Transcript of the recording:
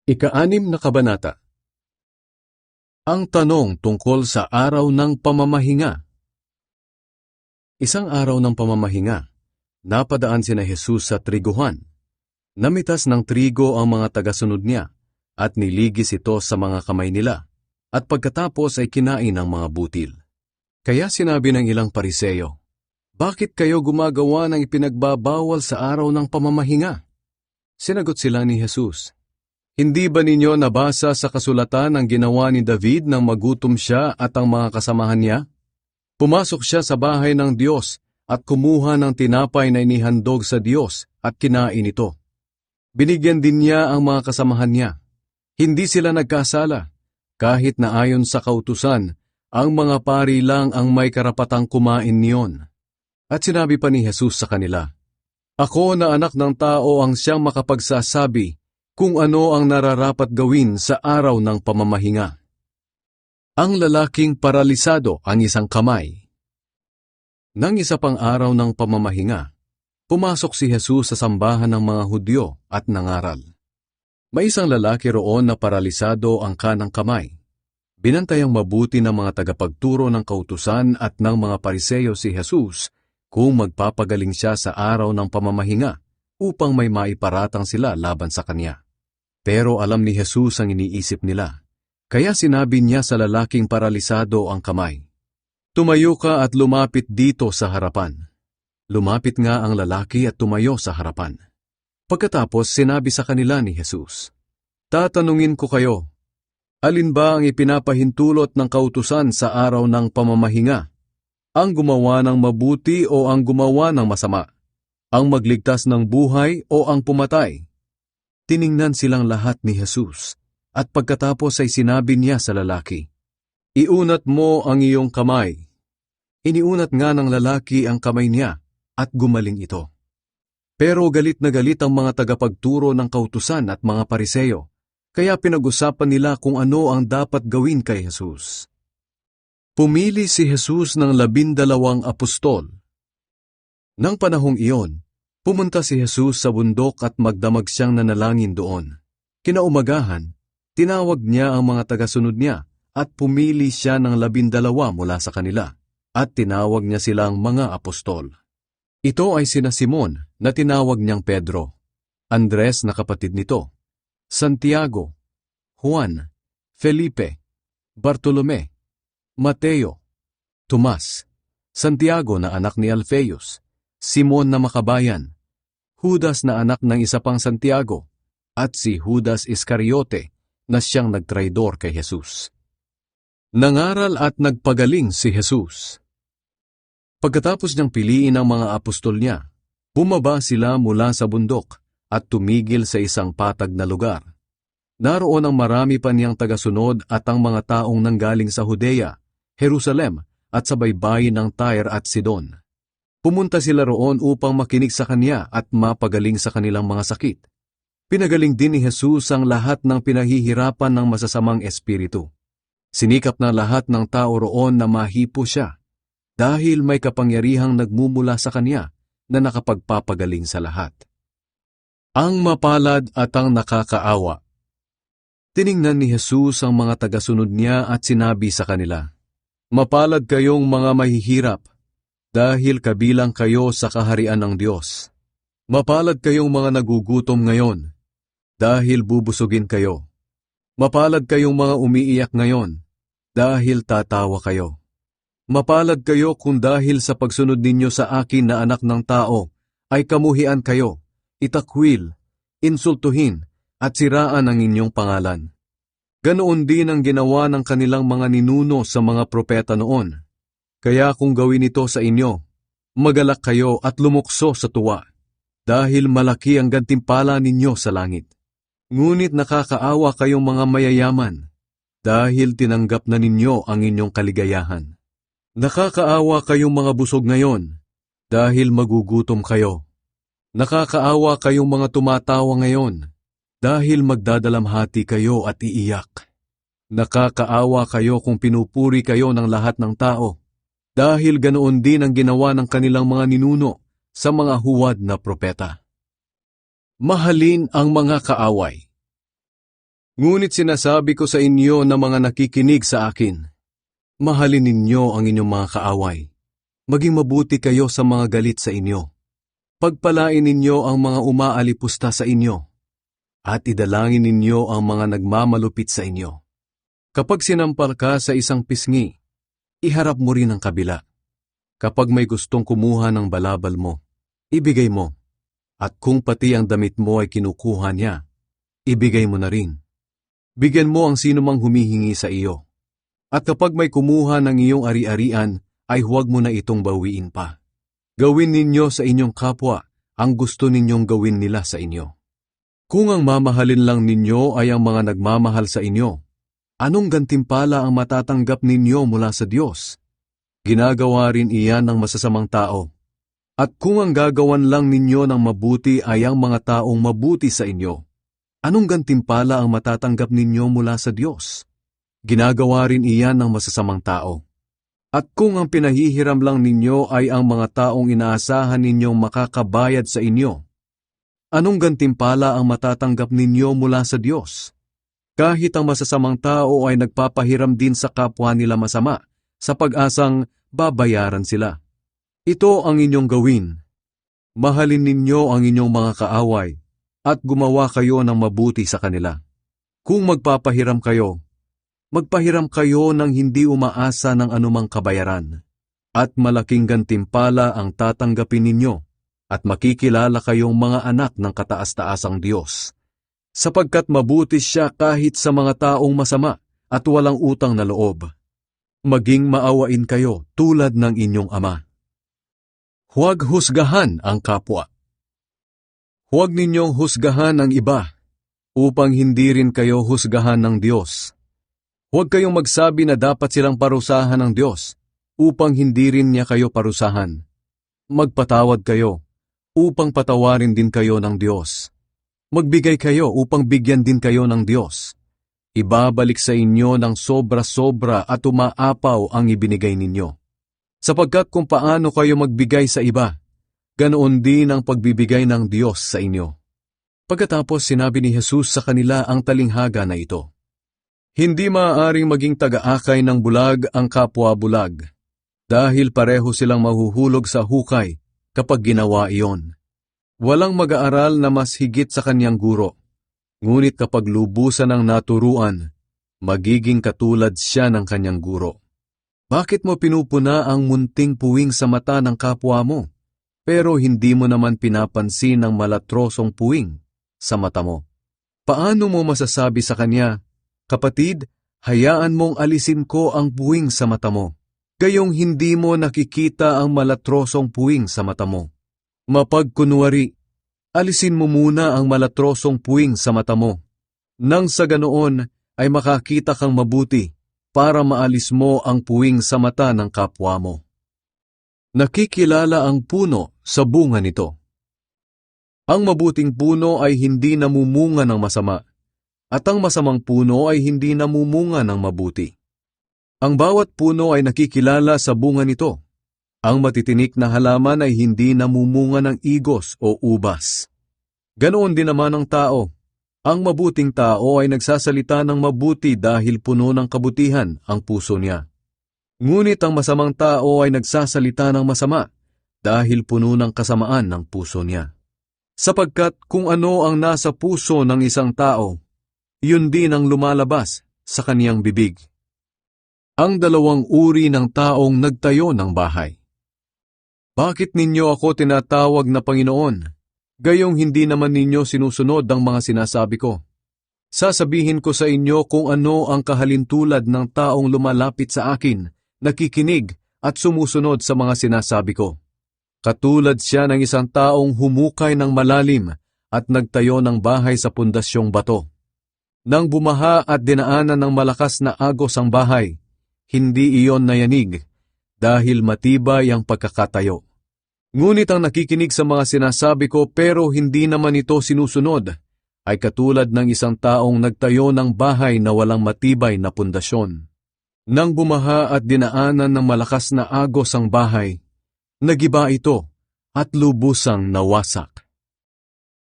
Ika-6 na kabanata. Ang tanong tungkol sa araw ng pamamahinga. Isang araw ng pamamahinga, napadaan sina Jesus sa triguhan. Namitas ng trigo ang mga tagasunod niya, at niligis ito sa mga kamay nila, at pagkatapos ay kinain ang mga butil. Kaya sinabi ng ilang Pariseo, "Bakit kayo gumagawa ng ipinagbabawal sa araw ng pamamahinga?" Sinagot sila ni Jesus, "Hindi ba ninyo nabasa sa kasulatan ang ginawa ni David nang magutom siya at ang mga kasamahan niya? Pumasok siya sa bahay ng Diyos at kumuha ng tinapay na inihandog sa Diyos at kinain ito. Binigyan din niya ang mga kasamahan niya. Hindi sila nagkasala, kahit na ayon sa kautusan, ang mga pari lang ang may karapatang kumain niyon." At sinabi pa ni Jesus sa kanila, "Ako na anak ng tao ang siyang makapagsasabi kung ano ang nararapat gawin sa araw ng pamamahinga." Ang lalaking paralisado ang isang kamay. Nang isa pang araw ng pamamahinga, pumasok si Jesus sa sambahan ng mga Hudyo at nangaral. May isang lalaki roon na paralisado ang kanang kamay. Binantayang mabuti ng mga tagapagturo ng kautusan at ng mga Pariseo si Jesus kung magpapagaling siya sa araw ng pamamahinga upang may maiparatang sila laban sa kanya. Pero alam ni Jesus ang iniisip nila, kaya sinabi niya sa lalaking paralisado ang kamay, "Tumayo ka at lumapit dito sa harapan." Lumapit nga ang lalaki at tumayo sa harapan. Pagkatapos sinabi sa kanila ni Jesus, "Tatanungin ko kayo, alin ba ang ipinapahintulot ng kautusan sa araw ng pamamahinga? Ang gumawa ng mabuti o ang gumawa ng masama? Ang magligtas ng buhay o ang pumatay?" Tiningnan silang lahat ni Jesus, at pagkatapos ay sinabi niya sa lalaki, "Iunat mo ang iyong kamay." Iniunat nga ng lalaki ang kamay niya, at gumaling ito. Pero galit na galit ang mga tagapagturo ng kautusan at mga Pariseo, kaya pinag-usapan nila kung ano ang dapat gawin kay Jesus. Pumili si Jesus ng 12 apostol. Nang panahong iyon, pumunta si Jesus sa bundok at magdamag siyang nanalangin doon. Kinaumagahan, tinawag niya ang mga tagasunod niya at pumili siya ng 12 mula sa kanila, at tinawag niya silang mga apostol. Ito ay sina Simon na tinawag niyang Pedro, Andres na kapatid nito, Santiago, Juan, Felipe, Bartolome, Mateo, Tomas, Santiago na anak ni Alfeus, Simon na makabayan, Judas na anak ng isa pang Santiago, at si Judas Iscariote na siyang nagtraidor kay Jesus. Nangaral at nagpagaling si Jesus. Pagkatapos niyang piliin ang mga apostol niya, bumaba sila mula sa bundok at tumigil sa isang patag na lugar. Naroon ang marami pa niyang tagasunod at ang mga taong nanggaling sa Judea, Jerusalem at sa baybayin ng Tyre at Sidon. Pumunta sila roon upang makinig sa kanya at mapagaling sa kanilang mga sakit. Pinagaling din ni Jesus ang lahat ng pinahihirapan ng masasamang espiritu. Sinikap ng lahat ng tao roon na mahipo siya, dahil may kapangyarihang nagmumula sa kanya na nakapagpapagaling sa lahat. Ang mapalad at ang nakakaawa. Tiningnan ni Jesus ang mga tagasunod niya at sinabi sa kanila, "Mapalad kayong mga mahihirap, dahil kabilang kayo sa kaharian ng Diyos. Mapalad kayong mga nagugutom ngayon, dahil bubusugin kayo. Mapalad kayong mga umiiyak ngayon, dahil tatawa kayo. Mapalad kayo kung dahil sa pagsunod ninyo sa akin na anak ng tao, ay kamuhian kayo, itakwil, insultuhin, at siraan ang inyong pangalan. Ganoon din ang ginawa ng kanilang mga ninuno sa mga propeta noon. Kaya kung gawin ito sa inyo, magalak kayo at lumukso sa tuwa, dahil malaki ang gantimpala ninyo sa langit. Ngunit nakakaawa kayong mga mayayaman, dahil tinanggap na ninyo ang inyong kaligayahan. Nakakaawa kayong mga busog ngayon, dahil magugutom kayo. Nakakaawa kayong mga tumatawa ngayon, dahil magdadalamhati kayo at iiyak. Nakakaawa kayo kung pinupuri kayo ng lahat ng tao, dahil ganoon din ang ginawa ng kanilang mga ninuno sa mga huwad na propeta. Mahalin ang mga kaaway. Ngunit sinasabi ko sa inyo na mga nakikinig sa akin, mahalin ninyo ang inyong mga kaaway. Maging mabuti kayo sa mga galit sa inyo. Pagpalain ninyo ang mga umaalipusta sa inyo. At idalangin ninyo ang mga nagmamalupit sa inyo. Kapag sinampal ka sa isang pisngi, iharap mo rin ang kabila. Kapag may gustong kumuha ng balabal mo, ibigay mo. At kung pati ang damit mo ay kinukuha niya, ibigay mo na rin. Bigyan mo ang sinumang humihingi sa iyo. At kapag may kumuha ng iyong ari-arian, ay huwag mo na itong bawiin pa. Gawin ninyo sa inyong kapwa ang gusto ninyong gawin nila sa inyo. Kung ang mamahalin lang ninyo ay ang mga nagmamahal sa inyo, anong gantimpala ang matatanggap ninyo mula sa Diyos? Ginagawa rin iyan ng masasamang tao. At kung ang gagawan lang ninyo ng mabuti ay ang mga taong mabuti sa inyo, anong gantimpala ang matatanggap ninyo mula sa Diyos? Ginagawa rin iyan ng masasamang tao. At kung ang pinahihiram lang ninyo ay ang mga taong inaasahan ninyong makakabayad sa inyo, anong gantimpala ang matatanggap ninyo mula sa Diyos? Kahit ang masasamang tao ay nagpapahiram din sa kapwa nila masama, sa pag-asang babayaran sila. Ito ang inyong gawin. Mahalin ninyo ang inyong mga kaaway, at gumawa kayo ng mabuti sa kanila. Kung magpapahiram kayo, magpahiram kayo ng hindi umaasa ng anumang kabayaran, at malaking gantimpala ang tatanggapin ninyo, at makikilala kayong mga anak ng kataas-taasang Diyos. Sapagkat mabuti siya kahit sa mga taong masama at walang utang na loob. Maging maawain kayo tulad ng inyong Ama. Huwag husgahan ang kapwa. Huwag ninyong husgahan ang iba, upang hindi rin kayo husgahan ng Diyos. Huwag kayong magsabi na dapat silang parusahan ng Diyos, upang hindi rin niya kayo parusahan. Magpatawad kayo, upang patawarin din kayo ng Diyos. Magbigay kayo upang bigyan din kayo ng Diyos. Ibabalik sa inyo ng sobra-sobra at umaapaw ang ibinigay ninyo. Sapagkat kung paano kayo magbigay sa iba, ganoon din ang pagbibigay ng Diyos sa inyo. Pagkatapos sinabi ni Jesus sa kanila ang talinghaga na ito, hindi maaaring maging taga-akay ng bulag ang kapwa bulag, dahil pareho silang mahuhulog sa hukay kapag ginawa iyon. Walang mag-aaral na mas higit sa kanyang guro, ngunit kapag lubusan ng naturuan, magiging katulad siya ng kanyang guro. Bakit mo pinupuna ang munting puwing sa mata ng kapwa mo, pero hindi mo naman pinapansin ang malatrosong puwing sa mata mo? Paano mo masasabi sa kanya, kapatid, hayaan mong alisin ko ang puwing sa mata mo, gayong hindi mo nakikita ang malatrosong puwing sa mata mo? Mapagkunwari, alisin mo muna ang malatrosong puwing sa mata mo, nang sa ganoon ay makakita kang mabuti para maalis mo ang puwing sa mata ng kapwa mo. Nakikilala ang puno sa bunga nito. Ang mabuting puno ay hindi namumunga ng masama, at ang masamang puno ay hindi namumunga ng mabuti. Ang bawat puno ay nakikilala sa bunga nito. Ang matitinik na halaman ay hindi namumunga ng igos o ubas. Ganoon din naman ang tao. Ang mabuting tao ay nagsasalita ng mabuti dahil puno ng kabutihan ang puso niya. Ngunit ang masamang tao ay nagsasalita ng masama dahil puno ng kasamaan ng puso niya. Sapagkat kung ano ang nasa puso ng isang tao, yun din ang lumalabas sa kaniyang bibig. Ang dalawang uri ng taong nagtayo ng bahay. Bakit ninyo ako tinatawag na Panginoon, gayong hindi naman ninyo sinusunod ang mga sinasabi ko? Sasabihin ko sa inyo kung ano ang kahalintulad ng taong lumalapit sa akin, nakikinig at sumusunod sa mga sinasabi ko. Katulad siya ng isang taong humukay ng malalim at nagtayo ng bahay sa pundasyong bato. Nang bumaha at dinaanan ng malakas na agos ang bahay, hindi iyon nayanig, dahil matibay ang pagkakatayo. Ngunit ang nakikinig sa mga sinasabi ko pero hindi naman ito sinusunod, ay katulad ng isang taong nagtayo ng bahay na walang matibay na pundasyon. Nang bumaha at dinaanan ng malakas na agos ang bahay, nagiba ito at lubusang nawasak.